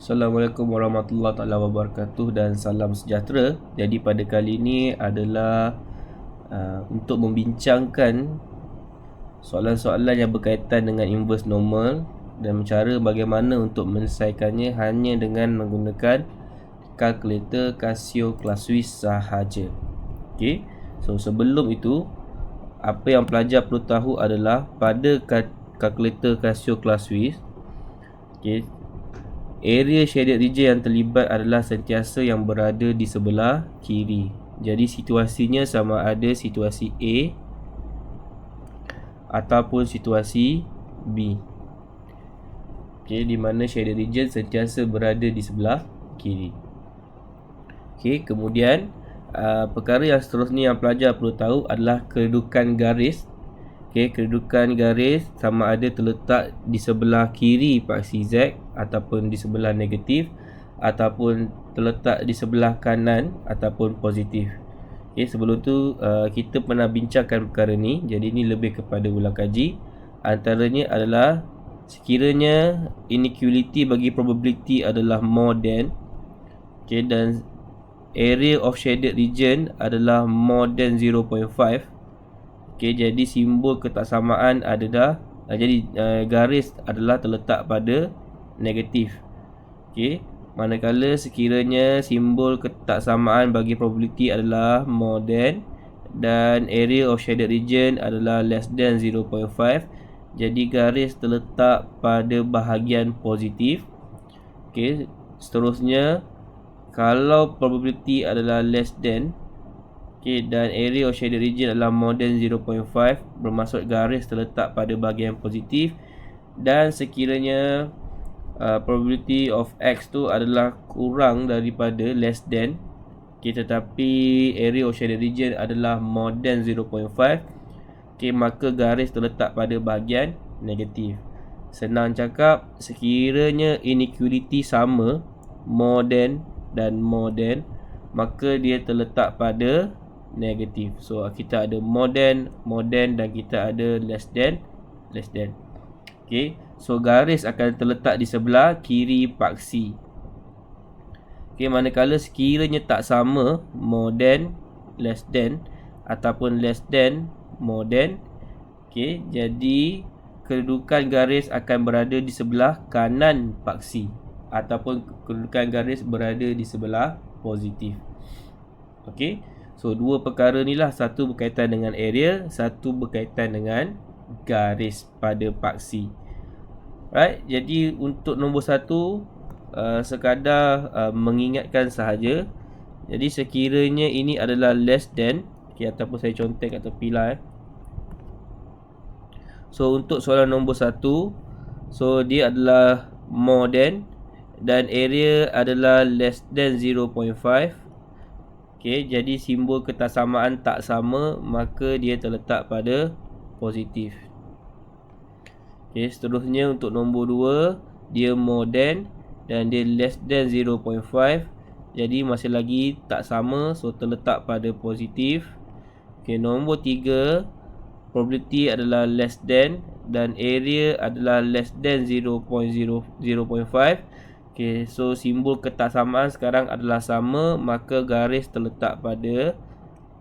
Assalamualaikum warahmatullahi taala wabarakatuh dan salam sejahtera. Jadi pada kali ini adalah untuk membincangkan soalan-soalan yang berkaitan dengan inverse normal dan cara bagaimana untuk menyelesaikannya hanya dengan menggunakan kalkulator Casio Class Swiss sahaja. Okey. So sebelum itu, apa yang pelajar perlu tahu adalah pada kalkulator Casio Class Swiss, okey, area shaded region yang terlibat adalah sentiasa yang berada di sebelah kiri. Jadi situasinya sama ada situasi A ataupun situasi B. Okey, di mana shaded region sentiasa berada di sebelah kiri. Okey, kemudian perkara yang seterusnya yang pelajar perlu tahu adalah kedudukan garis. Okey, kedudukan garis sama ada terletak di sebelah kiri paksi Z ataupun di sebelah negatif ataupun terletak di sebelah kanan ataupun positif. Okey, sebelum tu kita pernah bincangkan perkara ni. Jadi ni lebih kepada ulang kaji. Antaranya adalah sekiranya inequality bagi probability adalah more than, okey, dan area of shaded region adalah more than 0.5. Okey, jadi simbol ketaksamaan adalah garis adalah terletak pada negatif. Okey, manakala sekiranya simbol ketaksamaan bagi probability adalah more than dan area of shaded region adalah less than 0.5, jadi garis terletak pada bahagian positif. Okey, seterusnya kalau probability adalah less than, okey, dan area of shaded region adalah more than 0.5, bermaksud garis terletak pada bahagian positif. Dan sekiranya probability of X tu adalah kurang daripada less than, okey, tetapi area of shaded region adalah more than 0.5, okey, maka garis terletak pada bahagian negatif. Senang cakap, sekiranya inequality sama, more than dan more than, maka dia terletak pada negatif. So kita ada more than dan kita ada less than. Okey, so garis akan terletak di sebelah kiri paksi. Okey, manakala sekiranya tak sama, more than, less than ataupun less than, more than, okey, jadi kedudukan garis akan berada di sebelah kanan paksi ataupun kedudukan garis berada di sebelah positif. Okey, so dua perkara ni lah, satu berkaitan dengan area, satu berkaitan dengan garis pada paksi. Right, jadi untuk nombor satu, sekadar mengingatkan sahaja. Jadi sekiranya ini adalah less than, okay, ataupun saya contek kat tepi lah. So untuk soalan nombor satu, so dia adalah more than dan area adalah less than 0.5. Okey, jadi simbol ketaksamaan tak sama, maka dia terletak pada positif. Okey, seterusnya untuk nombor 2, dia more than dan dia less than 0.5. Jadi masih lagi tak sama, so terletak pada positif. Okey, nombor 3, probability adalah less than dan area adalah less than 0.5. Okey, so simbol ketaksamaan sekarang adalah sama, maka garis terletak pada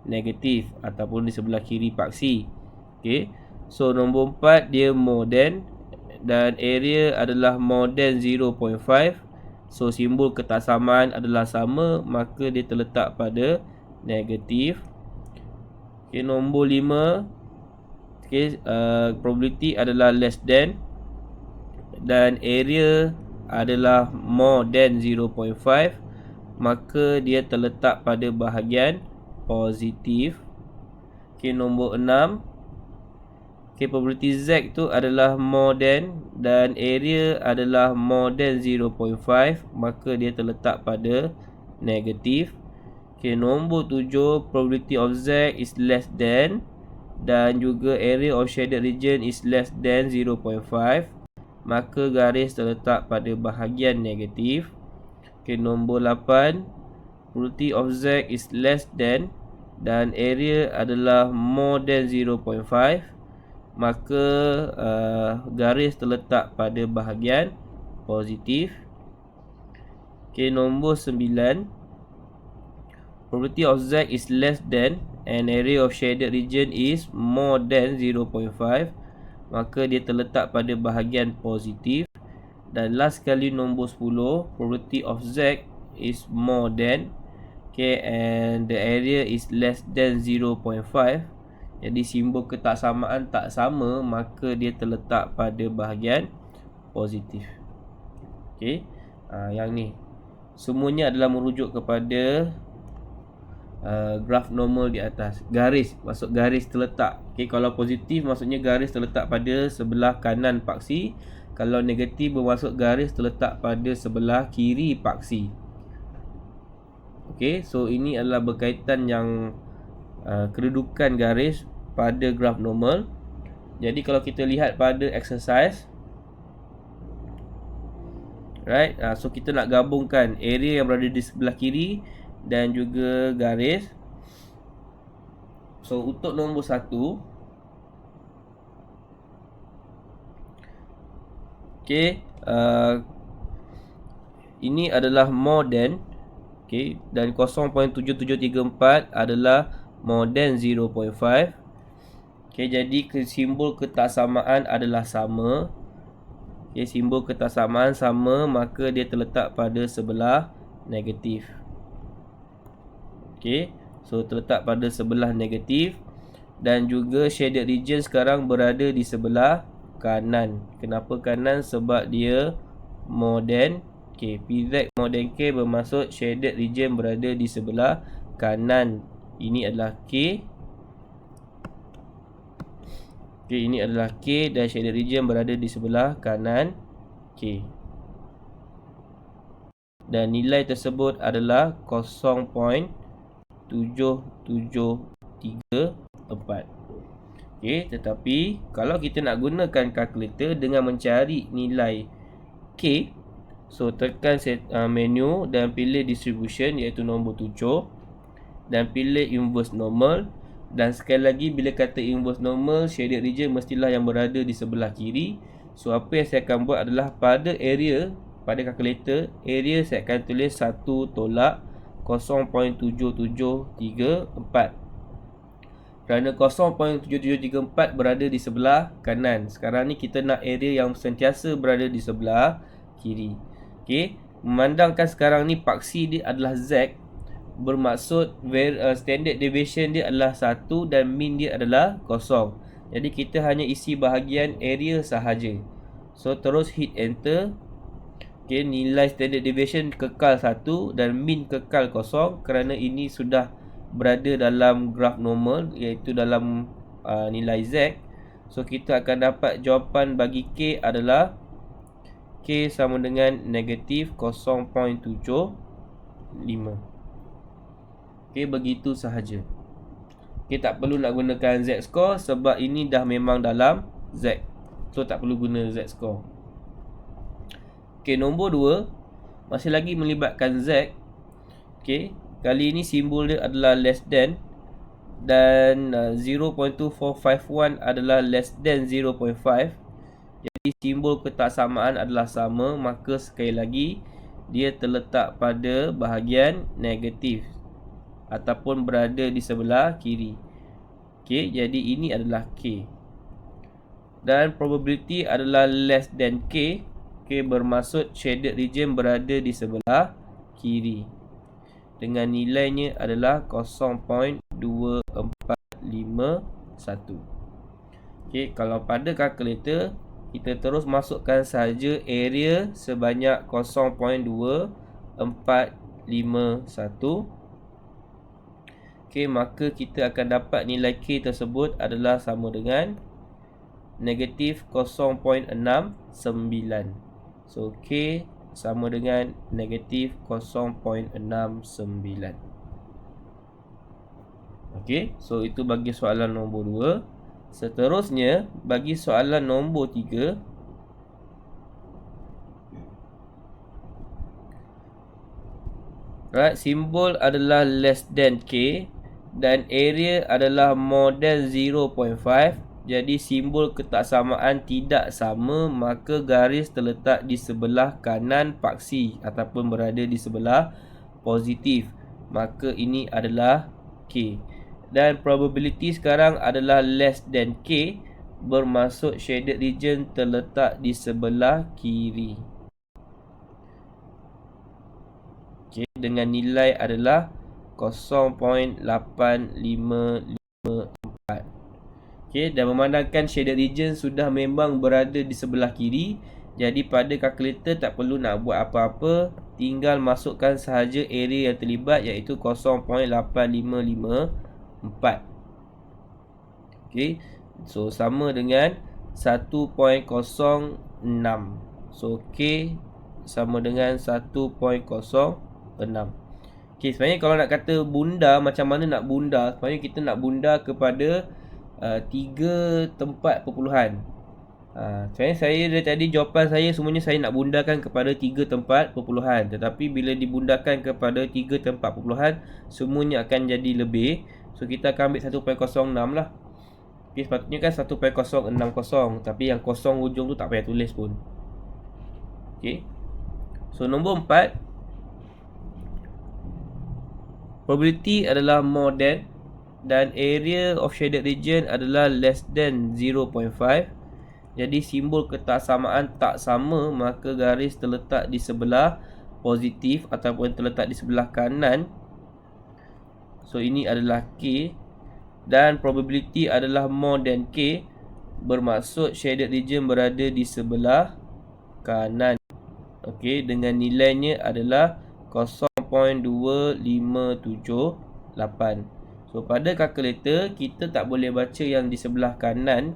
negatif ataupun di sebelah kiri paksi. Okey, so nombor 4, dia more than dan area adalah more than 0.5. So simbol ketaksamaan adalah sama, maka dia terletak pada negatif. Okey, nombor 5, okey, probability adalah less than dan area adalah more than 0.5, maka dia terletak pada bahagian positif. Okey, nombor 6, okey, probability Z tu adalah more than dan area adalah more than 0.5, maka dia terletak pada negatif. Okey, nombor 7, probability of Z is less than dan juga area of shaded region is less than 0.5, maka garis terletak pada bahagian negatif. Okey, nombor 8, probability of Z is less than dan area adalah more than 0.5, maka garis terletak pada bahagian positif. Okay, nombor 9. Probability of Z is less than and area of shaded region is more than 0.5. Maka dia terletak pada bahagian positif. Dan last kali nombor 10. Probability of Z is more than, okay, and the area is less than 0.5. Jadi simbol ketaksamaan tak sama, maka dia terletak pada bahagian positif. Okay, yang ni semuanya adalah merujuk kepada graf normal di atas. Garis, maksud garis terletak. Okay, kalau positif maksudnya garis terletak pada sebelah kanan paksi. Kalau negatif bermaksud garis terletak pada sebelah kiri paksi. Okay, so ini adalah berkaitan yang kedudukan garis pada graf normal. Jadi kalau kita lihat pada exercise, right, so kita nak gabungkan area yang berada di sebelah kiri dan juga garis. So untuk nombor 1, okay, ini adalah more than, okay, dan 0.7734 adalah more than 0.5. Okay, jadi simbol ketaksamaan adalah sama. Okay, simbol ketaksamaan sama, maka dia terletak pada sebelah negatif. Okay, so terletak pada sebelah negatif. Dan juga shaded region sekarang berada di sebelah kanan. Kenapa kanan? Sebab dia more than K. PZ more than K bermaksud shaded region berada di sebelah kanan. Ini adalah K. Okay, ini adalah K dan shaded region berada di sebelah kanan K. Dan nilai tersebut adalah 0.7734. Okay, tetapi kalau kita nak gunakan kalkulator dengan mencari nilai K, so tekan menu dan pilih distribution iaitu nombor 7 dan pilih inverse normal. Dan sekali lagi, bila kata inverse normal, shaded region mestilah yang berada di sebelah kiri. So apa yang saya akan buat adalah pada area, pada kalkulator, area saya akan tulis 1 tolak 0.7734. Kerana 0.7734 berada di sebelah kanan. Sekarang ni kita nak area yang sentiasa berada di sebelah kiri. Okay, memandangkan sekarang ni paksi dia adalah Z, bermaksud standard deviation dia adalah 1 dan mean dia adalah 0. Jadi kita hanya isi bahagian area sahaja. So terus hit enter. Okay, nilai standard deviation kekal 1 dan mean kekal 0 kerana ini sudah berada dalam graf normal, iaitu dalam nilai Z. So kita akan dapat jawapan bagi K adalah K sama dengan negatif 0.75. Okay, begitu sahaja. Okay, tak perlu nak gunakan Z score sebab ini dah memang dalam Z. So tak perlu guna Z score. Okay, nombor 2 masih lagi melibatkan Z. Okay, kali ini simbol dia adalah less than dan 0.2451 adalah less than 0.5. Jadi simbol ketaksamaan adalah sama, maka sekali lagi dia terletak pada bahagian negatif ataupun berada di sebelah kiri. Okay, jadi ini adalah K. Dan probability adalah less than K. K bermaksud shaded region berada di sebelah kiri. Dengan nilainya adalah 0.2451. Okay, kalau pada kalkulator kita terus masukkan saja area sebanyak 0.2451. Okay, maka kita akan dapat nilai K tersebut adalah sama dengan negatif 0.69. So K sama dengan negatif 0.69. Okay, so itu bagi soalan nombor 2. Seterusnya, bagi soalan nombor 3, right, simbol adalah less than K dan area adalah more than 0.5. Jadi simbol ketaksamaan tidak sama, maka garis terletak di sebelah kanan paksi ataupun berada di sebelah positif. Maka ini adalah K. Dan probability sekarang adalah less than K, bermaksud shaded region terletak di sebelah kiri. Okay, dengan nilai adalah 0.8554. Okay, dan memandangkan shaded region sudah memang berada di sebelah kiri, jadi pada kalkulator tak perlu nak buat apa-apa, tinggal masukkan sahaja area yang terlibat, iaitu 0.8554. Okay, so sama dengan 1.06. So K sama dengan 1.06. Okay, sebenarnya kalau nak kata bunda, macam mana nak bunda, sebenarnya kita nak bunda kepada 3 tempat perpuluhan. Sebenarnya saya dari tadi jawapan saya semuanya saya nak bundakan kepada 3 tempat perpuluhan. Tetapi bila dibundakan kepada 3 tempat perpuluhan, semuanya akan jadi lebih. So kita akan ambil 1.06 lah. Okay, sepatutnya kan 1.060. Tapi yang kosong hujung tu tak payah tulis pun. Okay. So nombor 4, probability adalah more than, dan area of shaded region adalah less than 0.5. Jadi simbol ketaksamaan tak sama, maka garis terletak di sebelah positif ataupun terletak di sebelah kanan. So ini adalah K. Dan probability adalah more than K, bermaksud shaded region berada di sebelah kanan. Okey, dengan nilainya adalah 0.2578. So pada kalkulator kita tak boleh baca yang di sebelah kanan.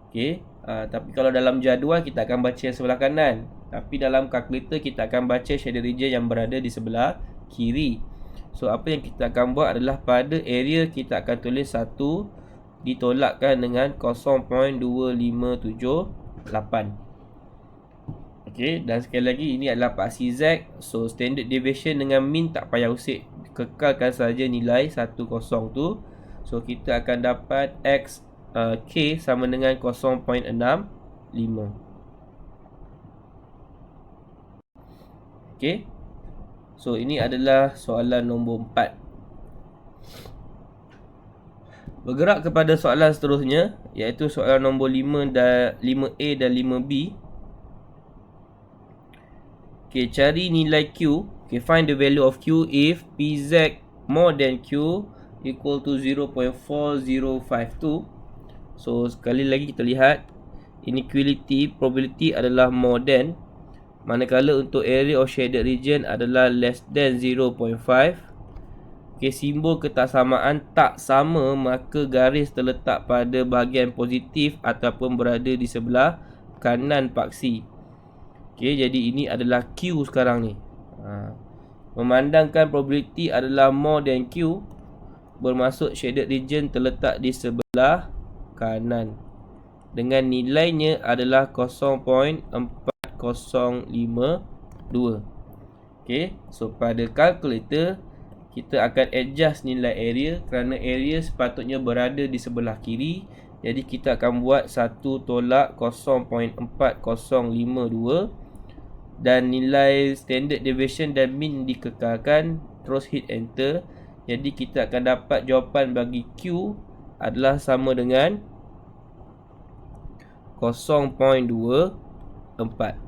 Okey, tapi kalau dalam jadual kita akan baca yang sebelah kanan. Tapi dalam kalkulator kita akan baca shaded region yang berada di sebelah kiri. So apa yang kita akan buat adalah pada area kita akan tulis 1 ditolakkan dengan 0.2578. Okey, dan sekali lagi ini adalah paksi Z. So standard deviation dengan mean tak payah usik, kekalkan saja nilai 10 tu. So kita akan dapat X K sama dengan 0.65. Okey. So ini adalah soalan nombor 4. Bergerak kepada soalan seterusnya, iaitu soalan nombor 5 dan 5A dan 5B. Okay, cari nilai Q. Okay, find the value of Q if PZ more than Q equal to 0.4052. So sekali lagi kita lihat inequality, probability adalah more than, manakala untuk area of shaded region adalah less than 0.5. Okay, simbol ketaksamaan tak sama, maka garis terletak pada bahagian positif ataupun berada di sebelah kanan paksi. Okay, jadi ini adalah Q sekarang ni. Memandangkan probability adalah more than Q, bermaksud shaded region terletak di sebelah kanan, dengan nilainya adalah 0.4052. Okay, so pada kalkulator kita akan adjust nilai area, kerana area sepatutnya berada di sebelah kiri. Jadi kita akan buat 1 tolak 0.4052, dan nilai standard deviation dan mean dikekalkan. Terus hit enter. Jadi kita akan dapat jawapan bagi Q adalah sama dengan 0.24.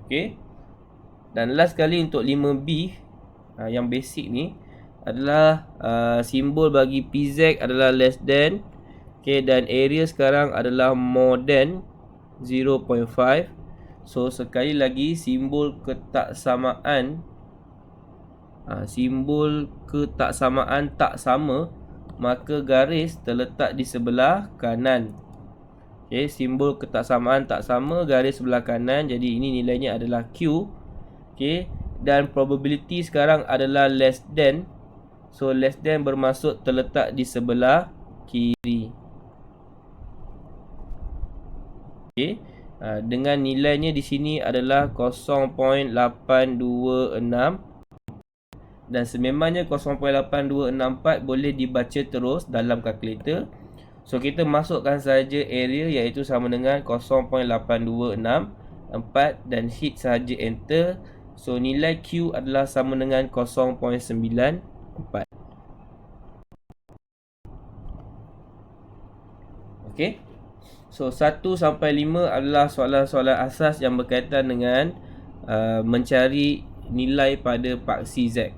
Okay. Dan last kali untuk 5B, yang basic ni adalah simbol bagi PZ adalah less than. Okay, dan area sekarang adalah more than 0.5. So sekali lagi simbol ketaksamaan tak sama, maka garis terletak di sebelah kanan. Okay, simbol ketaksamaan tak sama, garis sebelah kanan. Jadi ini nilainya adalah Q. Okay, dan probability sekarang adalah less than. So less than bermaksud terletak di sebelah kiri. Okay, dengan nilainya di sini adalah 0.826, dan sememangnya 0.8264 boleh dibaca terus dalam kalkulator. So kita masukkan saja area iaitu sama dengan 0.8264 dan hit saja enter. So nilai Q adalah sama dengan 0.94. Okey. So 1 sampai 5 adalah soalan-soalan asas yang berkaitan dengan mencari nilai pada paksi Z.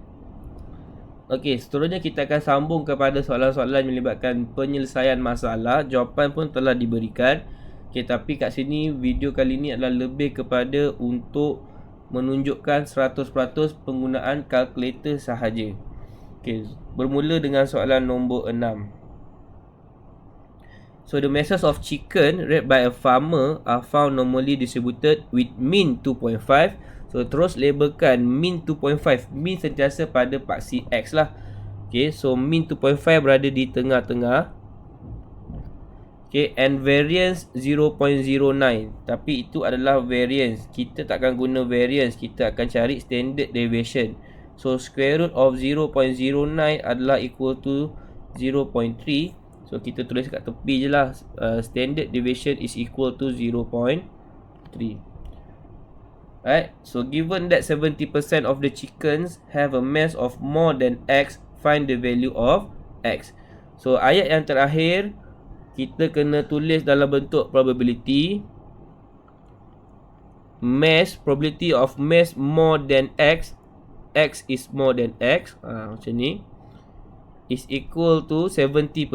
Okey, seterusnya kita akan sambung kepada soalan-soalan yang melibatkan penyelesaian masalah. Jawapan pun telah diberikan. Okey, tapi kat sini video kali ini adalah lebih kepada untuk menunjukkan 100% penggunaan kalkulator sahaja. Okey, bermula dengan soalan nombor 6. So the masses of chicken raised by a farmer are found normally distributed with mean 2.5. So terus labelkan mean 2.5. Mean sentiasa pada paksi X lah. Okay, so mean 2.5 berada di tengah-tengah. Okay, and variance 0.09. Tapi itu adalah variance. Kita takkan guna variance. Kita akan cari standard deviation. So square root of 0.09 adalah equal to 0.3. So kita tulis kat tepi je lah. Standard deviation is equal to 0.3. Right, so given that 70% of the chickens have a mass of more than X, find the value of X. So ayat yang terakhir kita kena tulis dalam bentuk probability. Mass, probability of mass more than X, X is more than X, macam ni, is equal to 70%,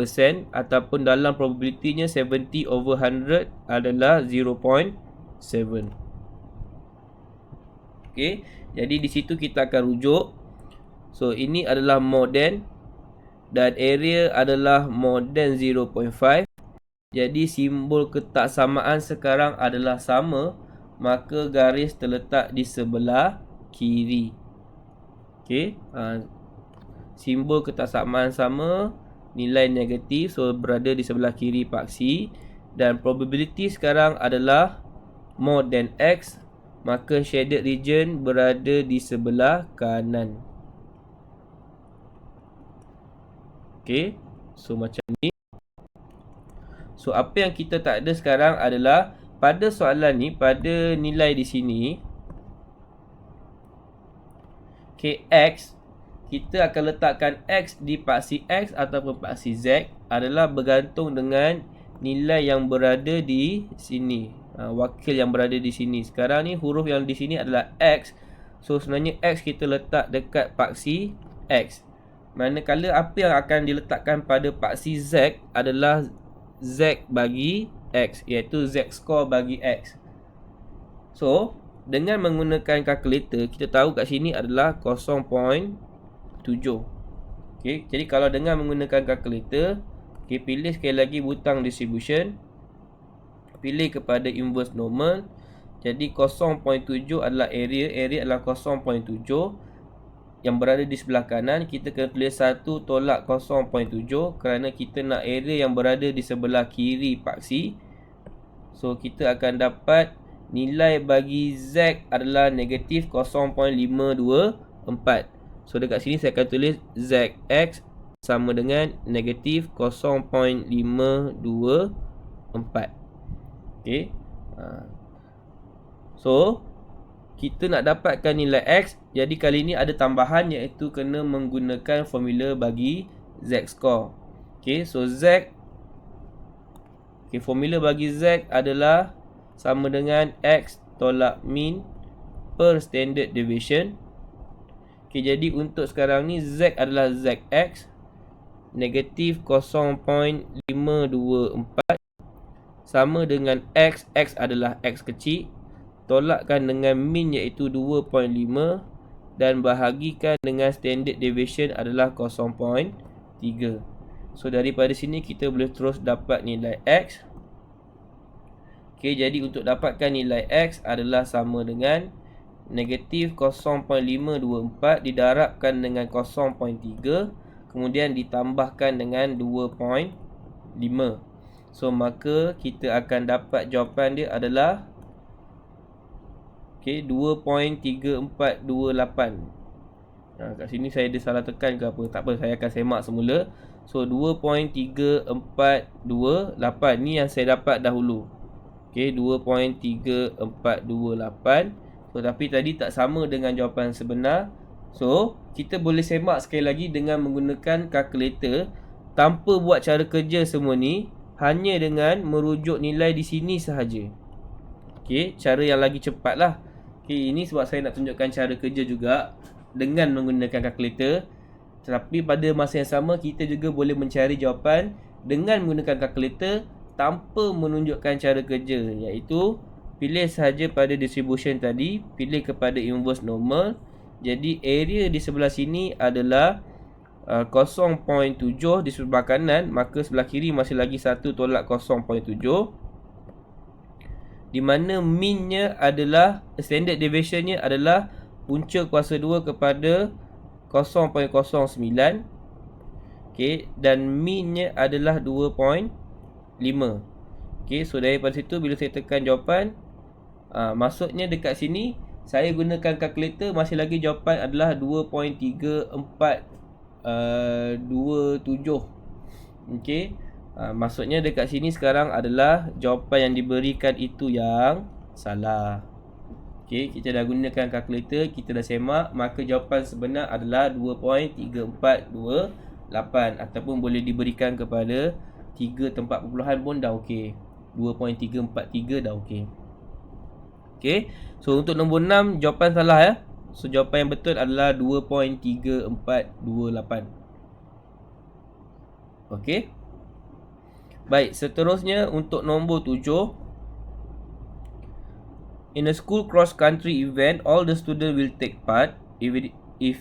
ataupun dalam probability nya 70 over 100 adalah 0.7. Okay, jadi di situ kita akan rujuk. So ini adalah more than, dan area adalah more than 0.5. Jadi simbol ketaksamaan sekarang adalah sama, maka garis terletak di sebelah kiri. Okay, simbol ketaksamaan sama, nilai negatif, so berada di sebelah kiri paksi. Dan probability sekarang adalah more than X, maka shaded region berada di sebelah kanan. Okay, so macam ni. So apa yang kita tak ada sekarang adalah pada soalan ni, pada nilai di sini, okay, X, kita akan letakkan X di paksi X ataupun paksi Z adalah bergantung dengan nilai yang berada di sini. Wakil yang berada di sini. Sekarang ni huruf yang di sini adalah X. So sebenarnya X kita letak dekat paksi X. Manakala apa yang akan diletakkan pada paksi Z adalah Z bagi X, iaitu Z score bagi X. So dengan menggunakan kalkulator, kita tahu kat sini adalah 0.7. Okay, jadi kalau dengan menggunakan kalkulator, okay, pilih sekali lagi butang distribution, pilih kepada inverse normal. Jadi 0.7 adalah area, area adalah 0.7 yang berada di sebelah kanan. Kita kena tulis 1 tolak 0.7 kerana kita nak area yang berada di sebelah kiri paksi. So kita akan dapat nilai bagi Z adalah negatif 0.524. So dekat sini saya akan tulis ZX sama dengan negatif 0.524. Okay. So kita nak dapatkan nilai X, jadi kali ini ada tambahan iaitu kena menggunakan formula bagi Z score. Okay, so Z, okay, formula bagi Z adalah sama dengan X tolak mean per standard deviation. Okay, jadi untuk sekarang ni Z adalah ZX negatif 0.524 sama dengan X, X adalah X kecil, tolakkan dengan mean iaitu 2.5 dan bahagikan dengan standard deviation adalah 0.3. So daripada sini kita boleh terus dapat nilai X. Okay, jadi untuk dapatkan nilai X adalah sama dengan negatif 0.524 didarabkan dengan 0.3 kemudian ditambahkan dengan 2.5. So maka kita akan dapat jawapan dia adalah, okay, 2.3428. Kat sini saya ada salah tekan ke apa. Tak apa, saya akan semak semula. So 2.3428 ni yang saya dapat dahulu. Okay, 2.3428. So tapi tadi tak sama dengan jawapan sebenar. So kita boleh semak sekali lagi dengan menggunakan kalkulator tanpa buat cara kerja semua ni, hanya dengan merujuk nilai di sini sahaja. Okay, cara yang lagi cepat lah. Okay, ini sebab saya nak tunjukkan cara kerja juga dengan menggunakan kalkulator. Tetapi pada masa yang sama, kita juga boleh mencari jawapan dengan menggunakan kalkulator tanpa menunjukkan cara kerja, iaitu pilih sahaja pada distribution tadi, pilih kepada inverse normal. Jadi area di sebelah sini adalah 0.7 di sebelah kanan, maka sebelah kiri masih lagi 1 tolak 0.7, di mana mean-nya adalah, standard deviation-nya adalah punca kuasa 2 kepada 0.09. Okay, dan mean-nya adalah 2.5. Okay, so daripada situ bila saya tekan jawapan, maksudnya dekat sini saya gunakan kalkulator, masih lagi jawapan adalah 2.3427. Okay, maksudnya dekat sini sekarang adalah jawapan yang diberikan itu yang salah. Okay, kita dah gunakan kalkulator, kita dah semak, maka jawapan sebenar adalah 2.3428, ataupun boleh diberikan kepada 3 tempat perpuluhan pun dah okey. 2.343 dah okey. Okay, so untuk nombor 6 jawapan salah ya. So jawapan yang betul adalah 2.3428. Okey. Baik, seterusnya untuk nombor 7. In a school cross-country event, all the students will take part. If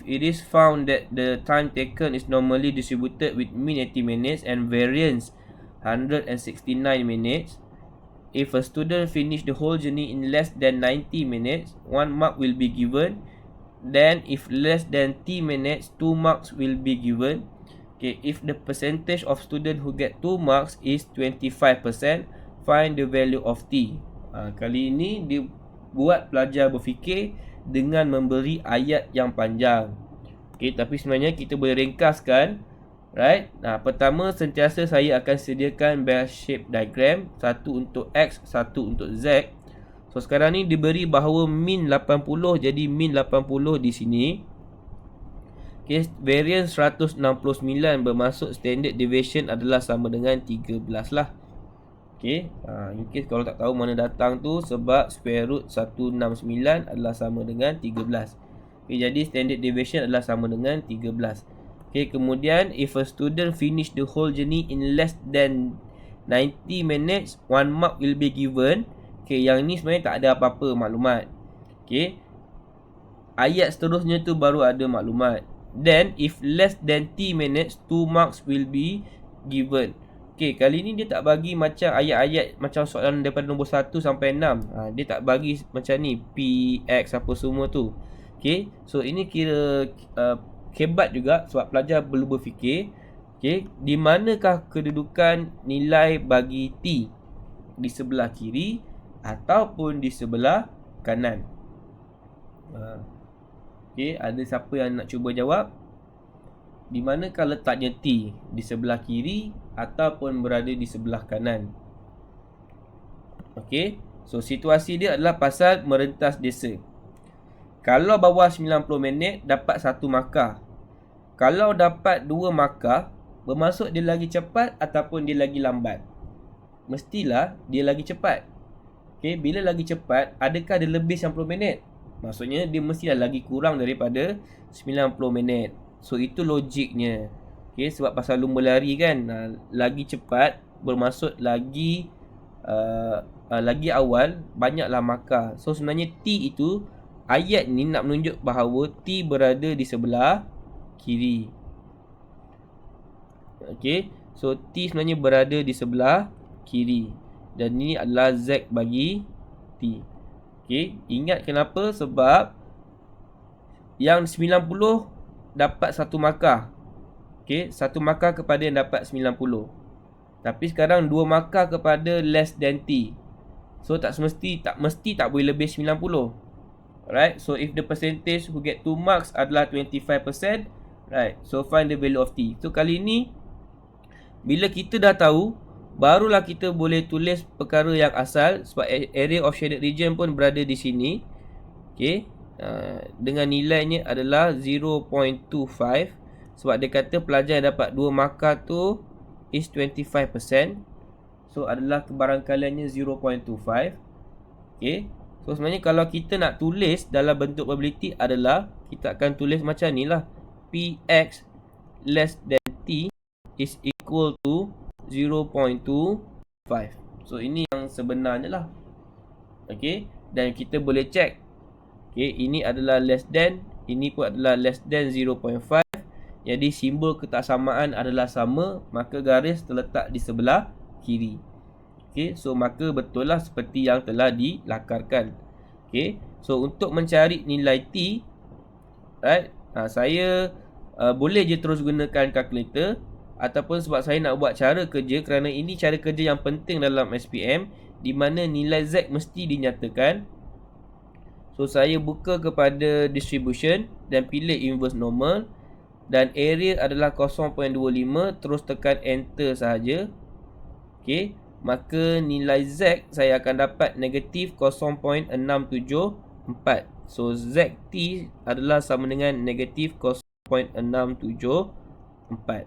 it is found that the time taken is normally distributed with mean 80 minutes and variance 169 minutes, if a student finish the whole journey in less than 90 minutes, 1 mark will be given. Then if less than 10 minutes, 2 marks will be given. Okay, if the percentage of student who get 2 marks is 25%, find the value of T. Kali ini dia buat pelajar berfikir dengan memberi ayat yang panjang. Okay, tapi sebenarnya kita boleh ringkaskan, right? Pertama, sentiasa saya akan sediakan bell shape diagram, satu untuk X, satu untuk Z. So sekarang ni diberi bahawa min 80, jadi min 80 di sini. Okay, variance 169 bermaksud standard deviation adalah sama dengan 13 lah. Okay, in case kalau tak tahu mana datang tu, sebab square root 169 adalah sama dengan 13. Okay, jadi standard deviation adalah sama dengan 13. Okay, kemudian if a student finish the whole journey in less than 90 minutes, 1 mark will be given. Okay, yang ni sebenarnya tak ada apa-apa maklumat. Okay, ayat seterusnya tu baru ada maklumat. Then if less than 10 minutes, 2 marks will be given. Okay, kali ni dia tak bagi macam ayat-ayat macam soalan daripada nombor 1 sampai 6. Dia tak bagi macam ni, P, X apa semua tu. Okay, so ini kira hebat juga sebab pelajar perlu berfikir. Okay, di manakah kedudukan nilai bagi T? Di sebelah kiri ataupun di sebelah kanan? Okay, ada siapa yang nak cuba jawab? Di manakah letaknya T? Di sebelah kiri ataupun berada di sebelah kanan? Okey, so situasi dia adalah pasal merentas desa. Kalau bawah 90 minit dapat 1 markah. Kalau dapat 2 markah, bermaksud dia lagi cepat ataupun dia lagi lambat? Mestilah dia lagi cepat. Okey, bila lagi cepat, adakah dia lebih 90 minit? Maksudnya dia mestilah lagi kurang daripada 90 minit. So itu logiknya. Okay, sebab pasal lumba lari kan, lagi cepat bermaksud lagi awal banyaklah markah. So sebenarnya T itu, ayat ni nak menunjuk bahawa T berada di sebelah kiri. Okay, so T sebenarnya berada di sebelah kiri. Dan ini adalah Z bagi T. Okay, ingat kenapa? Sebab yang 90 dapat 1 markah. Okay, 1 markah kepada yang dapat 90. Tapi sekarang 2 markah kepada less than T. So tak mesti tak boleh lebih 90. Right, so if the percentage who get 2 marks adalah 25%, right, so find the value of T. So kali ni bila kita dah tahu, barulah kita boleh tulis perkara yang asal, sebab area of shaded region pun berada di sini. Okay, dengan nilainya adalah 0.25, sebab dia kata pelajar yang dapat 2 markah tu is 25%. So adalah kebarangkaliannya 0.25. Okay, so sebenarnya kalau kita nak tulis dalam bentuk probability adalah kita akan tulis macam ni lah. Px less than T is equal to 0.25. So ini yang sebenarnya lah. Okay, dan kita boleh check. Okay, ini adalah less than, ini pun adalah less than 0.5. Jadi simbol ketaksamaan adalah sama, maka garis terletak di sebelah kiri. Okay, so maka betul lah seperti yang telah dilakarkan. Okay, so untuk mencari nilai T, right, saya boleh je terus gunakan kalkulator, ataupun sebab saya nak buat cara kerja, kerana ini cara kerja yang penting dalam SPM, di mana nilai Z mesti dinyatakan. So saya buka kepada distribution dan pilih inverse normal, dan area adalah 0.25, terus tekan enter sahaja. Okay, maka nilai Z saya akan dapat negatif 0.674. So ZT adalah sama dengan negatif 0.674.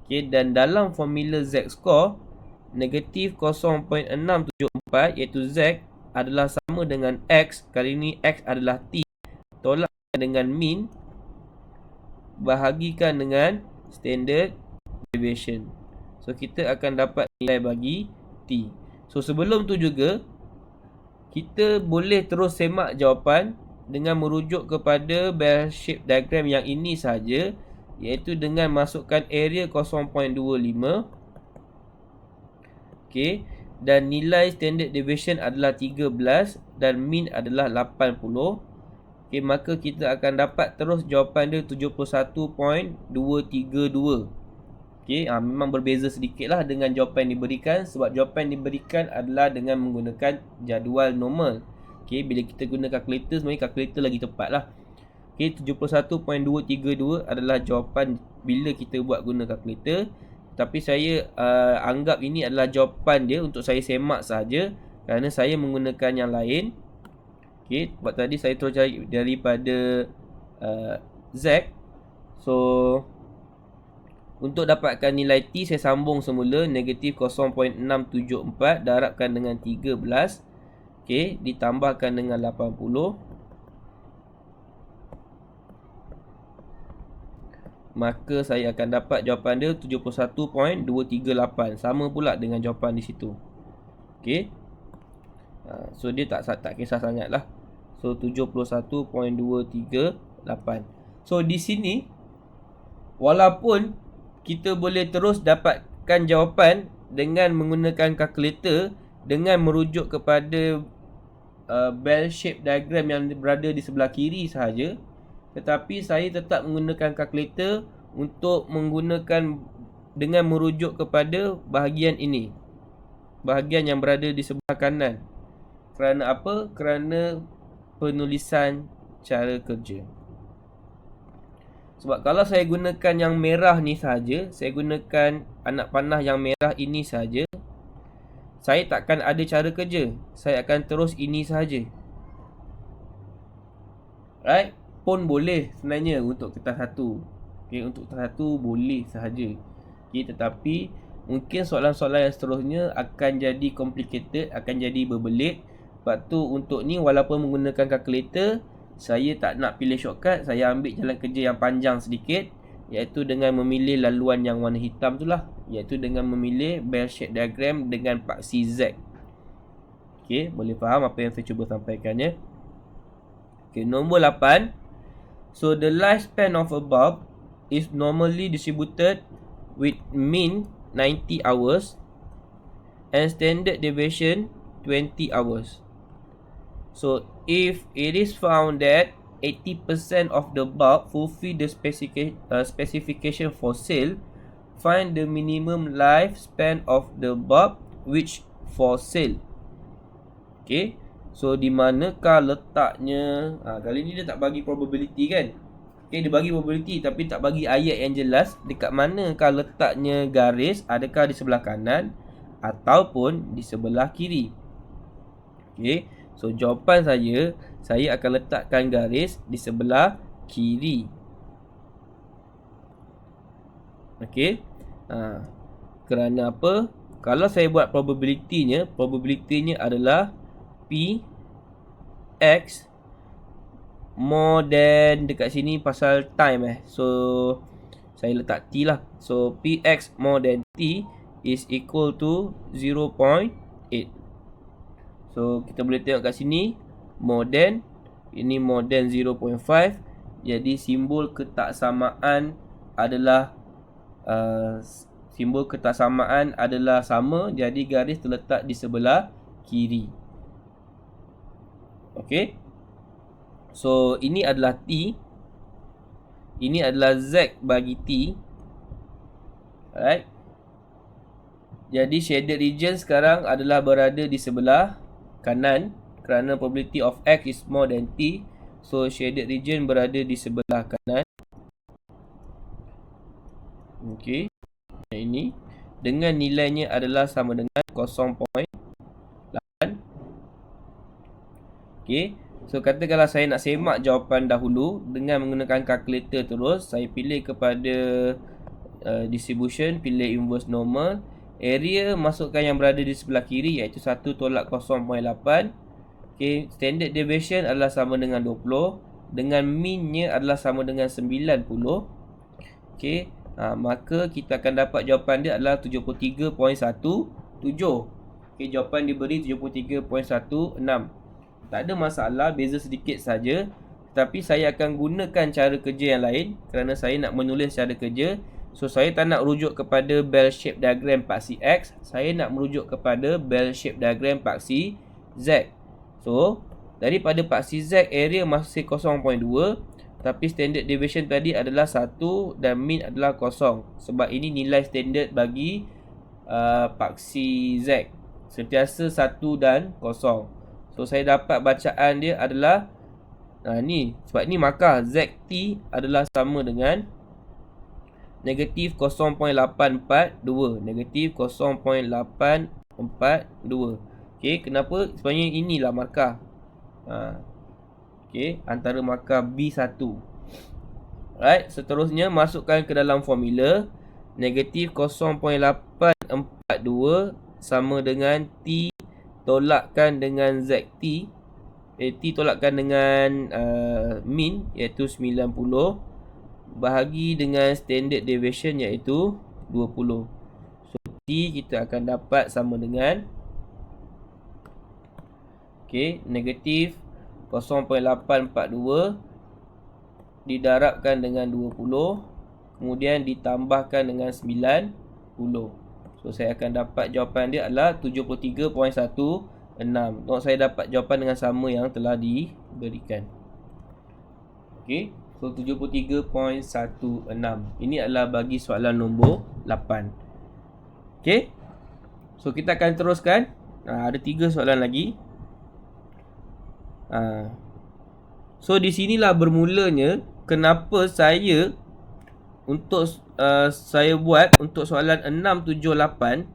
Okay, dan dalam formula Z score, negatif 0.674 iaitu Z adalah sama dengan X. Kali ini X adalah T, tolak dengan mean, bahagikan dengan standard deviation. So kita akan dapat nilai bagi T. So sebelum tu juga, kita boleh terus semak jawapan dengan merujuk kepada bell shape diagram yang ini sahaja, iaitu dengan masukkan area 0.25. Okay, dan nilai standard deviation adalah 13 dan mean adalah 80. Okay, maka kita akan dapat terus jawapan dia 71.232. Okay, memang berbeza sedikit lah dengan jawapan yang diberikan, sebab jawapan yang diberikan adalah dengan menggunakan jadual normal. Okay, bila kita guna kalkulator, sebenarnya kalkulator lagi tepat lah. Okay, 71.232 adalah jawapan bila kita buat guna kalkulator. Tapi saya anggap ini adalah jawapan dia untuk saya semak saja, kerana saya menggunakan yang lain. Okay, sebab tadi saya terus cari daripada Z. So untuk dapatkan nilai T, saya sambung semula negatif 0.674 darabkan dengan 13. Okay, ditambahkan dengan 80. Maka saya akan dapat jawapan dia 71.238. Sama pula dengan jawapan di situ. Okay, so dia tak kisah sangat lah. So 71.238. So di sini, walaupun kita boleh terus dapatkan jawapan dengan menggunakan kalkulator, dengan merujuk kepada bell shape diagram yang berada di sebelah kiri sahaja, tetapi saya tetap menggunakan kalkulator untuk menggunakan dengan merujuk kepada bahagian ini, bahagian yang berada di sebelah kanan. Kerana apa? Kerana penulisan cara kerja. Sebab kalau saya gunakan yang merah ni sahaja, saya gunakan anak panah yang merah ini sahaja, saya takkan ada cara kerja. Saya akan terus ini sahaja. Right? Pun boleh sebenarnya untuk kertas satu. Okay, untuk kertas satu boleh sahaja. Okay, tetapi mungkin soalan-soalan yang seterusnya akan jadi complicated, akan jadi berbelit. Sebab tu untuk ni, walaupun menggunakan kalkulator, saya tak nak pilih shortcut. Saya ambil jalan kerja yang panjang sedikit, iaitu dengan memilih laluan yang warna hitam tu lah, iaitu dengan memilih bell shape diagram dengan paksi Z. Okay, boleh faham apa yang saya cuba sampaikannya. Okay, nombor 8. So the lifespan of a bulb is normally distributed with mean 90 hours and standard deviation 20 hours. So if it is found that 80% of the bulb fulfill the specification for sale, find the minimum lifespan of the bulb which for sale. Okay, So di manakah letaknya? Kali ni dia tak bagi probability kan. Okay, dia bagi probability tapi tak bagi ayat yang jelas. Dekat manakah letaknya garis? Adakah di sebelah kanan ataupun di sebelah kiri? Okay, so jawapan saya akan letakkan garis di sebelah kiri. Okay, kerana apa? Kalau saya buat probability-nya adalah P X more than, dekat sini pasal time so saya letak T lah. So Px more than T is equal to 0.8. So kita boleh tengok kat sini more than, ini more than 0.5. Jadi simbol ketaksamaan adalah sama. Jadi garis terletak di sebelah kiri. Okay, so ini adalah T, ini adalah Z bagi T. Alright, jadi shaded region sekarang adalah berada di sebelah kanan kerana probability of X is more than T. So shaded region berada di sebelah kanan. Okay, ini dengan nilainya adalah sama dengan 0.8. Okay, so katakanlah saya nak semak jawapan dahulu dengan menggunakan kalkulator terus. Saya pilih kepada distribution, pilih inverse normal. Area masukkan yang berada di sebelah kiri iaitu 1 tolak 0.8. Okay, standard deviation adalah sama dengan 20. Dengan mean-nya adalah sama dengan 90. Okay, maka kita akan dapat jawapan dia adalah 73.17. Okay, jawapan diberi 73.16. Tak ada masalah, beza sedikit saja. Tapi saya akan gunakan cara kerja yang lain kerana saya nak menulis cara kerja. So saya tak nak rujuk kepada bell shape diagram paksi X, saya nak merujuk kepada bell shape diagram paksi Z. So daripada paksi Z, area masih 0.2, tapi standard deviation tadi adalah 1 dan mean adalah 0. Sebab ini nilai standard bagi paksi Z, sentiasa 1 dan 0. So saya dapat bacaan dia adalah ni, sebab ni maka ZT adalah sama dengan negatif 0.842. Negatif 0.842. Okay, kenapa? Sebenarnya inilah markah. Okay, antara markah B1. Alright, seterusnya masukkan ke dalam formula. Negatif 0.842 sama dengan T tolakkan dengan ZT. T tolakkan dengan mean iaitu 90 bahagi dengan standard deviation iaitu 20. So T kita akan dapat sama dengan negatif 0.842 didarabkan dengan 20 kemudian ditambahkan dengan 90. So saya akan dapat jawapan dia adalah 73.16. Tengok, saya dapat jawapan dengan sama yang telah diberikan. Okay, so 73.16. Ini adalah bagi soalan nombor 8. Okay, so kita akan teruskan. Ada 3 soalan lagi. So di sinilah bermulanya kenapa saya buat untuk soalan 6, 7, 8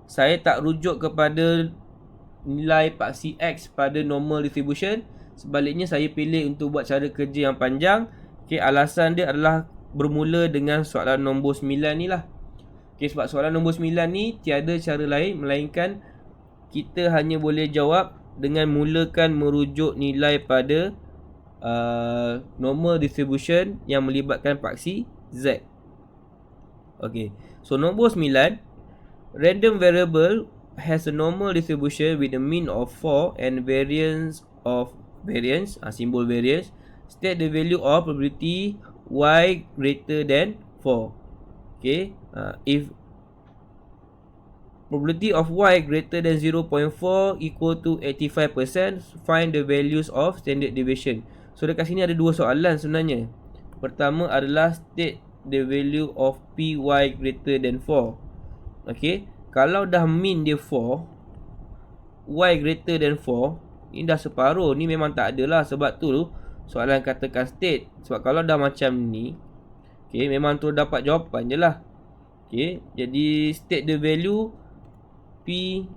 saya tak rujuk kepada nilai paksi X pada normal distribution. Sebaliknya saya pilih untuk buat cara kerja yang panjang. Okay, alasan dia adalah bermula dengan soalan nombor 9 ni lah. Okay, sebab soalan nombor 9 ni tiada cara lain melainkan kita hanya boleh jawab dengan mulakan merujuk nilai pada normal distribution yang melibatkan paksi Z. Okay, so nombor 9, random variable has a normal distribution with a mean of 4 and variance of variance, simbol variance. State the value of probability y greater than 4. Okay, if probability of y greater than 0.4 equal to 85%, find the values of standard deviation. So dekat sini ada 2 soalan sebenarnya. Pertama adalah state the value of py greater than 4. Okay, kalau dah mean dia 4, y greater than 4, Ni dah separuh. Ni memang tak ada lah. Sebab tu soalan katakan state. Sebab kalau dah macam ni, okay, memang tu dapat jawapan je lah. Okay, jadi state the value P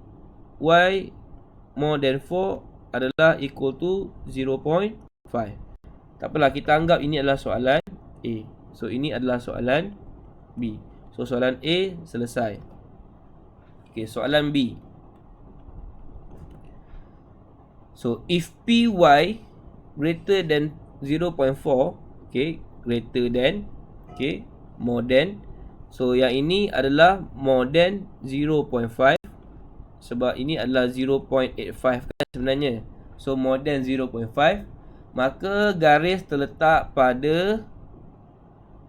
Y more than 4 adalah equal to 0.5. Tak apalah, kita anggap ini adalah soalan A. So ini adalah soalan B. So soalan A selesai. Okay, soalan B. So if PY greater than 0.4, okay, greater than, okay, more than. So yang ini adalah more than 0.5 sebab ini adalah 0.85 kan sebenarnya. So more than 0.5, maka garis terletak pada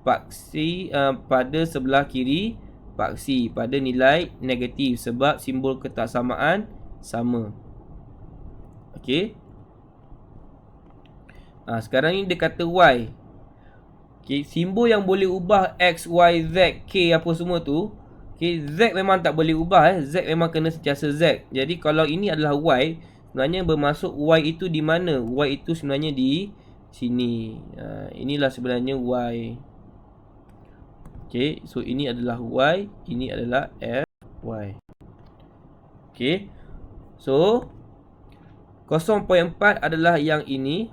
paksi pada sebelah kiri paksi pada nilai negatif sebab simbol ketaksamaan sama. Okey. Sekarang ni dia kata Y. Okey, simbol yang boleh ubah X, Y, Z, K apa semua tu. Okey, Z memang tak boleh ubah Z memang kena sentiasa Z. Jadi kalau ini adalah Y, sebenarnya bermaksud Y itu di mana? Y itu sebenarnya di sini. Inilah sebenarnya Y. Okey, so ini adalah Y, ini adalah F, Y. Okey. So 0.4 adalah yang ini.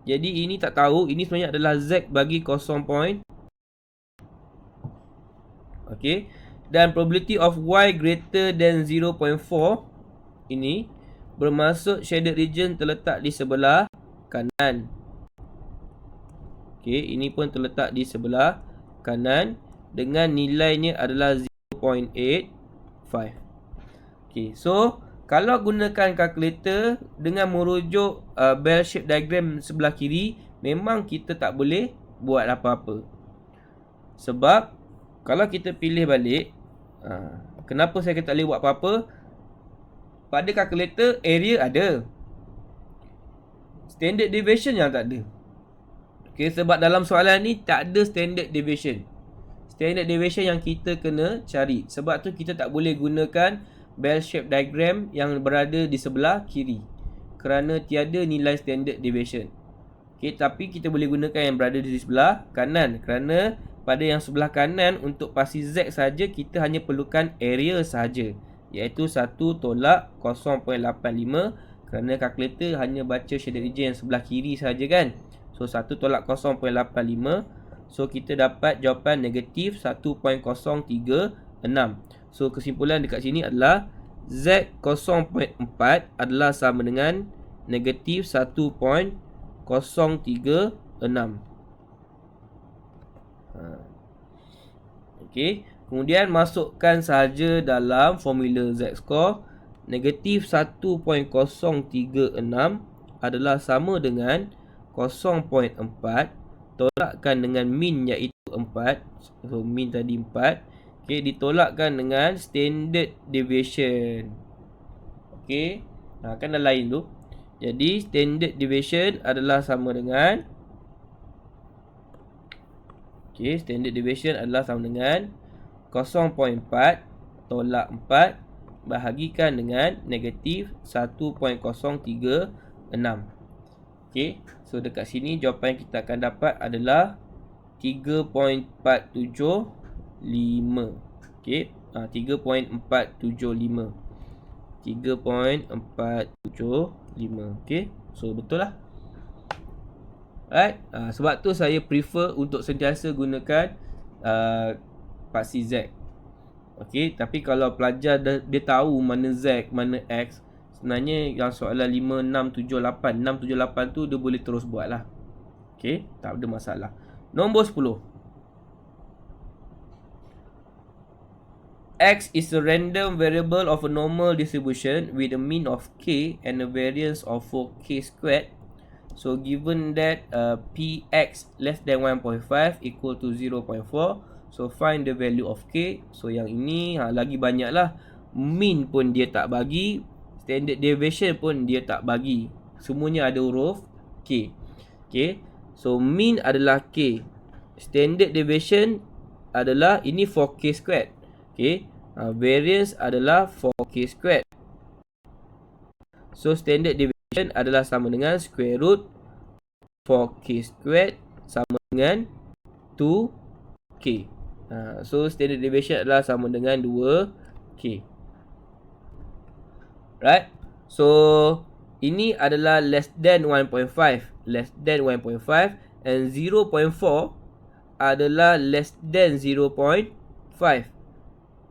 Jadi ini tak tahu, ini sebenarnya adalah Z bagi 0. Okey. Dan probability of Y greater than 0.4 ini bermaksud shaded region terletak di sebelah kanan. Okey, ini pun terletak di sebelah kanan dengan nilainya adalah 0.85. Okey, so kalau gunakan kalkulator dengan merujuk bell shape diagram sebelah kiri, memang kita tak boleh buat apa-apa. Sebab kalau kita pilih balik, kenapa saya tak boleh buat apa-apa? Pada kalkulator area ada, standard deviation yang tak ada. Okay, sebab dalam soalan ni tak ada standard deviation. Standard deviation yang kita kena cari. Sebab tu kita tak boleh gunakan bell shape diagram yang berada di sebelah kiri kerana tiada nilai standard deviation. Okay, tapi kita boleh gunakan yang berada di sebelah kanan kerana pada yang sebelah kanan untuk pasti Z saja kita hanya perlukan area sahaja, iaitu 1 tolak 0.85 kerana kalkulator hanya baca shaded region yang sebelah kiri saja kan. So 1 tolak 0.85, so kita dapat jawapan negatif 1.036. So kesimpulan dekat sini adalah Z 0.4 adalah sama dengan negatif 1.036. Okey, kemudian masukkan sahaja dalam formula Z score. Negatif 1.036 adalah sama dengan 0.4 tolakkan dengan min iaitu 4. So min tadi 4. Okey, ditolakkan dengan standard deviation. Okey, kan dah lain tu. Jadi standard deviation adalah sama dengan, okey, standard deviation adalah sama dengan 0.4 tolak 4 bahagikan dengan negatif 1.036. Okey, so dekat sini jawapan yang kita akan dapat adalah 3.475. Okey, 3.475. 3.475. Okey, so betul lah. Alright, sebab tu saya prefer untuk sentiasa gunakan paksi Z. Okey, tapi kalau pelajar dia tahu mana Z, mana X, sebenarnya yang soalan 5, 6, 7, 8, 6, 7, 8 tu dia boleh terus buat lah. Okey, tak ada masalah. Nombor 10. X is a random variable of a normal distribution with a mean of K and a variance of 4K squared. So given that Px less than 1.5 equal to 0.4, so find the value of K. So yang ini lagi banyak lah. Mean pun dia tak bagi, standard deviation pun dia tak bagi. Semuanya ada huruf K. Okay, so mean adalah K, standard deviation adalah ini 4K squared. Okay, variance adalah 4K squared. So standard deviation adalah sama dengan square root 4k squared sama dengan 2k. So standard deviation adalah sama dengan 2k. Right? So ini adalah less than 1.5, less than 1.5, and 0.4 adalah less than 0.5.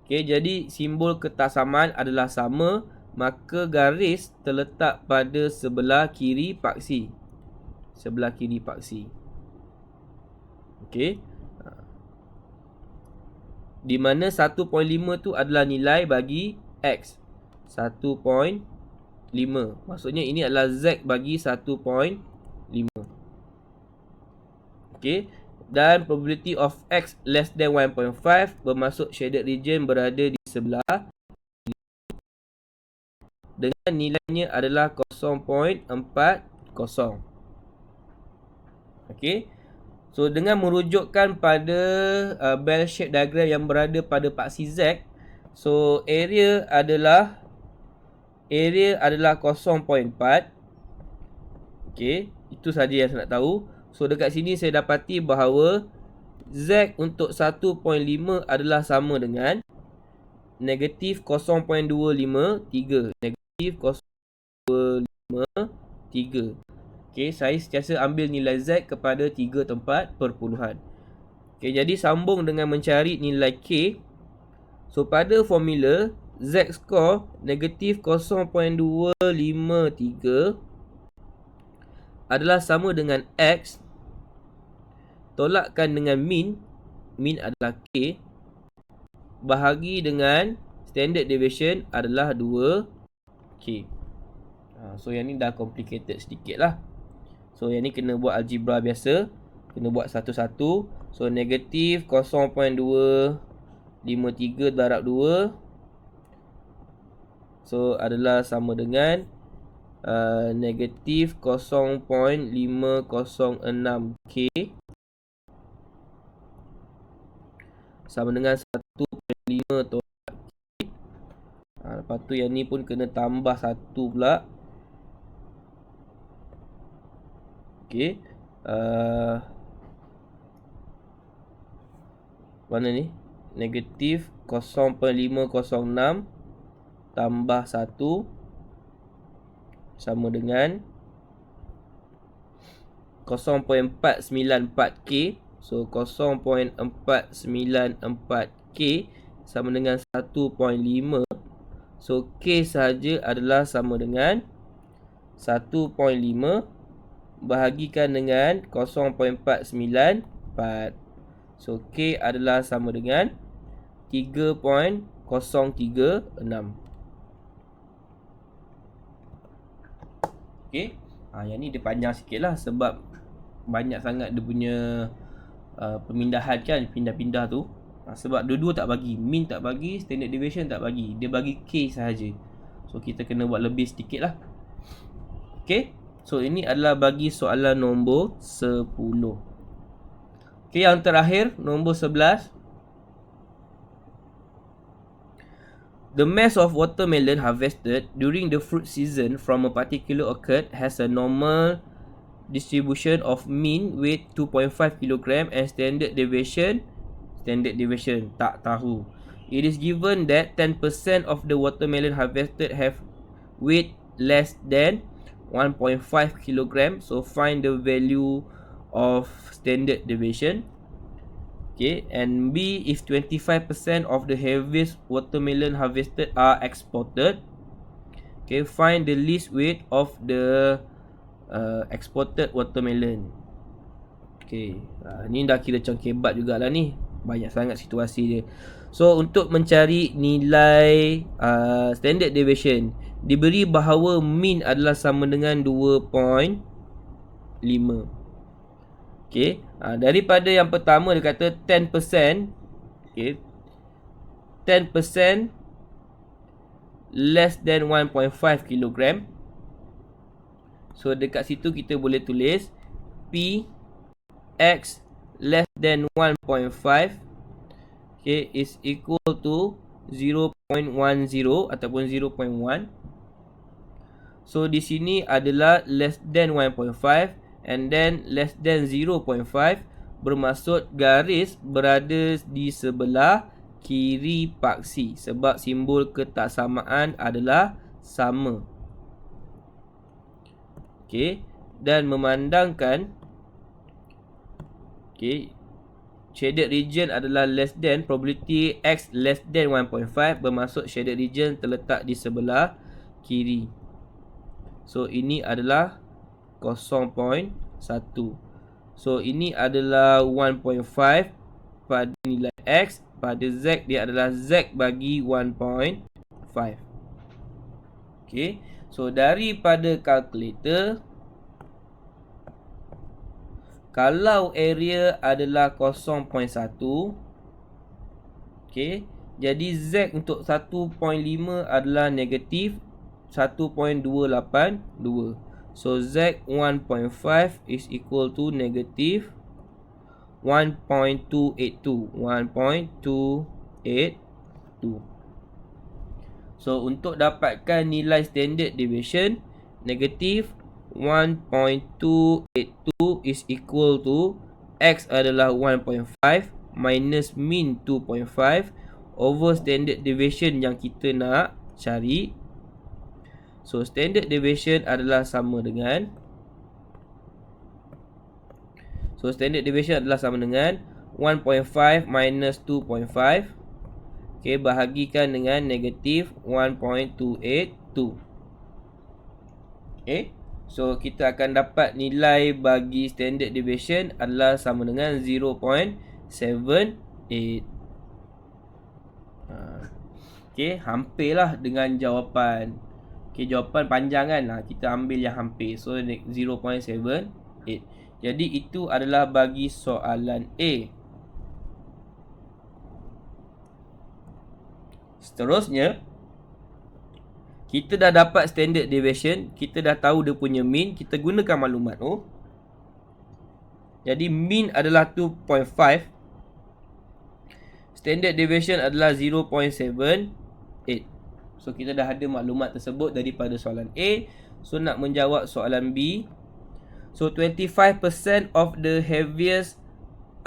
Okay, jadi simbol ketasaman adalah sama, maka garis terletak pada sebelah kiri paksi. Sebelah kiri paksi. Okay. Di mana 1.5 tu adalah nilai bagi X. 1.5. Maksudnya ini adalah Z bagi 1.5. Okay. Dan probability of X less than 1.5 bermaksud shaded region berada di sebelah dengan nilainya adalah 0.40. Okay. So dengan merujukkan pada bell shape diagram yang berada pada paksi Z, so area adalah 0.4. Okay, itu saja yang saya nak tahu. So dekat sini saya dapati bahawa Z untuk 1.5 adalah sama dengan negatif 0.253. Negatif 0.253. Okay, saya sentiasa ambil nilai Z kepada 3 tempat perpuluhan. Okay, jadi sambung dengan mencari nilai K. So pada formula Z score negatif 0.253 adalah sama dengan X tolakkan dengan min. Min adalah K bahagi dengan standard deviation adalah 2K. So yang ni dah complicated sedikit lah. So yang ni kena buat algebra biasa, kena buat satu-satu. So negatif 0.253 darab 2, so adalah sama dengan negatif 0.506K sama dengan 1.5 tolak K. Lepas tu yang ni pun kena tambah 1 pula. Okay. Mana ni? Negatif 0.506 tambah 1 sama dengan 0.494K. So 0.494K sama dengan 1.5. So K sahaja adalah sama dengan 1.5 bahagikan dengan 0.494. So K adalah sama dengan 3.036. Okay. Yang ni dia panjang sikit lah sebab banyak sangat dia punya pemindahan kan, pindah-pindah tu. Sebab dua-dua tak bagi, min tak bagi, standard deviation tak bagi, dia bagi K sahaja. So kita kena buat lebih sedikit lah. Okay. So ini adalah bagi soalan nombor 10. Okay, yang terakhir nombor 11. The mass of watermelon harvested during the fruit season from a particular orchard has a normal distribution of mean weight 2.5 kg and standard deviation tak tahu. It is given that 10% of the watermelon harvested have weight less than 1.5 kg. So find the value of standard deviation. Okay, and B, if 25% of the heaviest watermelon harvested are exported. Okay, find the least weight of the exported watermelon. Okay, ni dah kira macam kebat jugalah ni. Banyak sangat situasi dia. So untuk mencari nilai standard deviation, diberi bahawa mean adalah sama dengan 2.5. Okay, daripada yang pertama dia kata 10%. Okay, 10% less than 1.5 kg. So dekat situ kita boleh tulis P X less than 1.5, okay, is equal to 0.10 ataupun 0.1. So di sini adalah less than 1.5 and then less than 0.5, bermaksud garis berada di sebelah kiri paksi sebab simbol ketaksamaan adalah sama. Okey, dan memandangkan shaded region adalah less than, probability X less than 1.5, bermaksud shaded region terletak di sebelah kiri. So ini adalah 0.1. So ini adalah 1.5 pada nilai X, pada Z dia adalah Z bagi 1.5. Okay, so daripada kalkulator, kalau area adalah 0.1, okay, jadi Z untuk 1.5 adalah negatif 1.282. So Z 1.5 is equal to negative 1.282. So untuk dapatkan nilai standard deviation, negative 1.282 is equal to X adalah 1.5 minus min 2.5 over standard deviation yang kita nak cari. So standard deviation adalah sama dengan 1.5 minus 2.5, okay, bahagikan dengan negatif 1.282. Okay, so kita akan dapat nilai bagi standard deviation adalah sama dengan 0.78. Okay, hampirlah dengan jawapan. Okay, jawapan panjang kan, kita ambil yang hampir. So 0.78. Jadi itu adalah bagi soalan A. Seterusnya, kita dah dapat standard deviation, kita dah tahu dia punya mean, kita gunakan maklumat tu. Jadi mean adalah 2.5, standard deviation adalah 0.78. So kita dah ada maklumat tersebut daripada soalan A. So nak menjawab soalan B, so 25% of the heaviest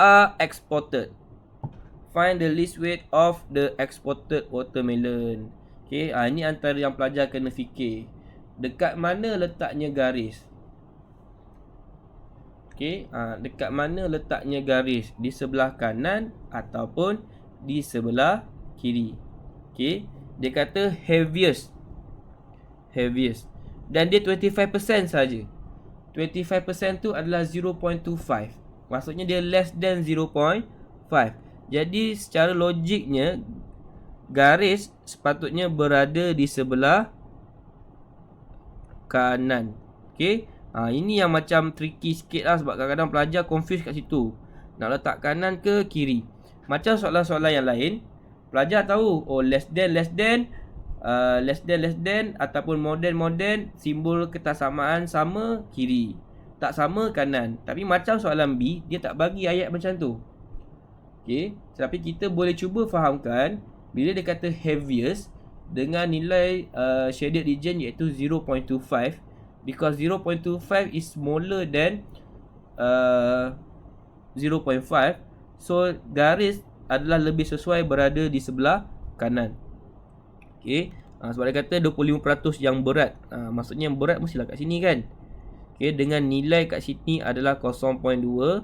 are exported. Find the least weight of the exported watermelon. Okay, ini antara yang pelajar kena fikir. Dekat mana letaknya garis? Okay, dekat mana letaknya garis? Di sebelah kanan ataupun di sebelah kiri? Okay, dia kata heaviest. Dan dia 25% saja. 25% tu adalah 0.25. Maksudnya dia less than 0.5. Jadi secara logiknya garis sepatutnya berada di sebelah kanan. Okay, ini yang macam tricky sikit lah, sebab kadang-kadang pelajar confuse kat situ, nak letak kanan ke kiri. Macam soalan-soalan yang lain, pelajar tahu, oh less than ataupun more than, simbol ketaksamaan sama kiri, tak sama kanan. Tapi macam soalan B, dia tak bagi ayat macam tu. Okay, tapi kita boleh cuba fahamkan bila dia kata heaviest dengan nilai shaded region iaitu 0.25, because 0.25 is smaller than 0.5. So garis adalah lebih sesuai berada di sebelah kanan. Okay, sebab dia kata 25% yang berat, maksudnya yang berat mestilah kat sini kan. Okay, dengan nilai kat sini adalah 0.25.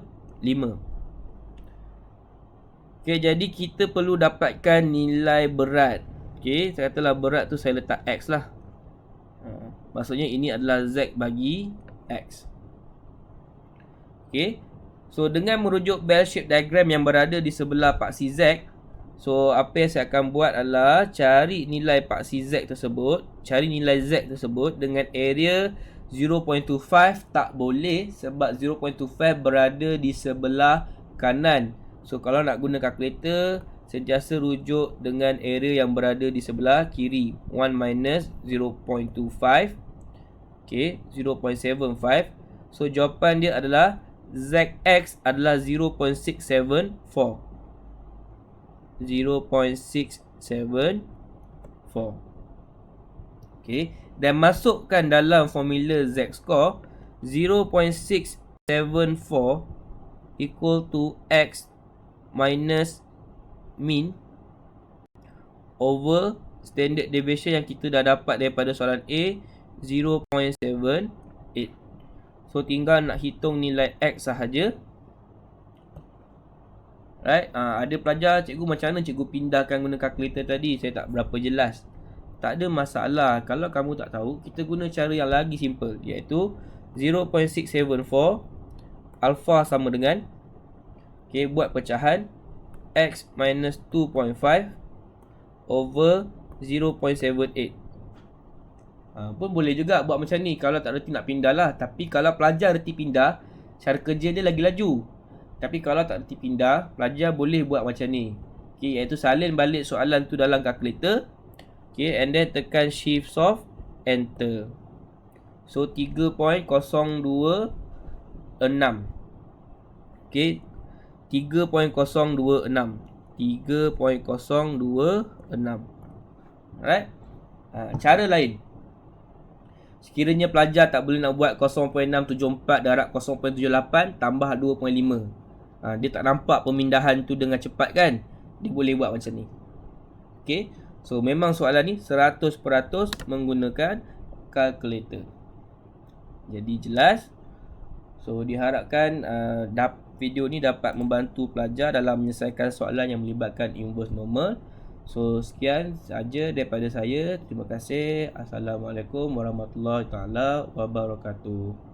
Okay, jadi kita perlu dapatkan nilai berat. Okay, saya katalah berat tu saya letak X lah. Maksudnya ini adalah Z bagi X. Okay, so dengan merujuk bell shape diagram yang berada di sebelah paksi Z, so apa yang saya akan buat adalah cari nilai paksi Z tersebut, cari nilai Z tersebut dengan area 0.25 tak boleh sebab 0.25 berada di sebelah kanan. So kalau nak guna kalkulator, sentiasa rujuk dengan area yang berada di sebelah kiri. 1 minus 0.25. Okay, 0.75. So jawapan dia adalah ZX adalah 0.674. 0.674. Okay, dan masukkan dalam formula Z-score 0.674 equal to X minus mean over standard deviation yang kita dah dapat daripada soalan A 0.78. So tinggal nak hitung nilai X sahaja. Right? Ada pelajar, cikgu macam mana cikgu pindahkan guna kalkulator tadi, saya tak berapa jelas. Tak ada masalah. Kalau kamu tak tahu, kita guna cara yang lagi simple, iaitu 0.674 alpha sama dengan, buat pecahan X minus 2.5 over 0.78. Pun boleh juga buat macam ni kalau tak reti nak pindah lah. Tapi kalau pelajar reti pindah, cara kerja dia lagi laju. Tapi kalau tak reti pindah, pelajar boleh buat macam ni. Iaitu salin balik soalan tu dalam kalkulator. And then tekan shift soft, enter. So 3.026. 3.026. 3.026. Alright. Cara lain, sekiranya pelajar tak boleh nak buat 0.674 darab 0.78 tambah 2.5, dia tak nampak pemindahan tu dengan cepat kan, dia boleh buat macam ni. So memang soalan ni 100% menggunakan kalkulator. Jadi jelas. So diharapkan video ni dapat membantu pelajar dalam menyelesaikan soalan yang melibatkan inverse normal. So sekian saja daripada saya. Terima kasih. Assalamualaikum warahmatullahi taala wabarakatuh.